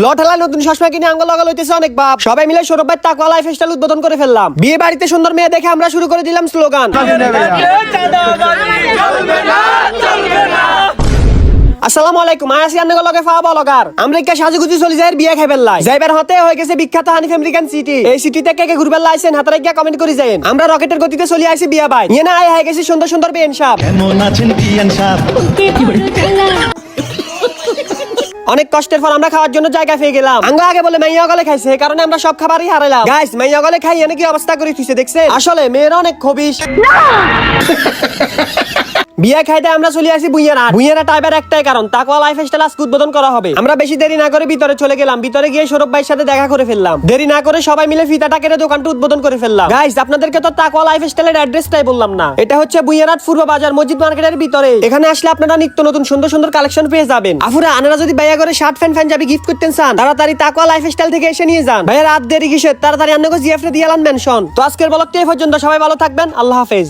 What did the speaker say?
লঠালা নতুন চশমা কিনে আঙ্গুল লাগা লইতেছে অনেক বাপ। সবাই মিলে সৌরভ ভাই তাকওয়া লাইফস্টাইল উদ্বোধন করে ফেললাম। বিয়ে বাড়িতে সুন্দর মেয়ে দেখে আমরা শুরু করে দিলাম স্লোগান। আসসালামু আলাইকুম, আয়াসি আন্নে লগে ফাওয়া বলগার। আমরা কি সাজুগুজু চলে যাই বিয়ে খাই ফেললাই। যাইবার হতে হয়ে গেছে বিখ্যাত হানিফ আমেরিকান সিটি। এই সিটিতে কে কে ঘুরবার লাইছেন হাতারে গিয়া কমেন্ট করে যায়েন। আমরা রকেটের গতিতে চলে আইছি বিয়া বাই। নিয়ে না আয় হয়ে গেছে সুন্দর সুন্দর বিয়ান সাহেব। কেমন আছেন বিয়ান সাহেব? অনেক কষ্টের পর আমরা খাওয়ার জন্য জায়গা পেয়ে গেলাম। আঙ্গা আগে বলে মাইয়া গলে খাইছে, এই কারণে আমরা সব খাবারই হারাইলাম। গাইস, মাইয়া গলে খাই এনে কি অবস্থা করে তুইছে দেখছেন? আসলে মেয়েরা অনেক খবিশ। বিয়া খাইতে আমরা চলে আসি বুইয়ারা টাইপের একটাই কারণ, তাকওয়া লাইফস্টাইল আজকে উদ্বোধন করা হবে। আমরা বেশি দেরি না করে ভিতরে চলে গেলাম। ভিতরে গিয়ে সৌরভ ভাইয়ের সাথে দেখা করে ফেললাম। দেরি না করে সবাই মিলে ফিতাটা কেটে দোকানটা উদ্বোধন করে ফেললাম। গাইস, আপনাদেরকে তো তাকওয়া লাইফস্টাইলের অ্যাড্রেসটাই বললাম না। এটা হচ্ছে বুইয়ারাট পূর্ব বাজার মসজিদ মার্কেটের ভিতরে। এখানে আসলে আপনারা নিত্য নতুন সুন্দর সুন্দর কালেকশন পেয়ে যাবেন। আফুরা আনারা যদি ভাইয়া করে শার্ট ফ্যান যাবি গিফট করতেন চান, তাড়াতাড়ি তাকওয়া লাইফস্টাইল থেকে এসে নিয়ে যান। ভাইয়া রাত দেরি কিসের, তাড়াতাড়ি আন্নাকে জিএফ রে দিয়ে আলান মেনশন। তো আজকের ব্লগটি এই পর্যন্ত। সবাই ভালো থাকবেন, আল্লাহ হাফেজ।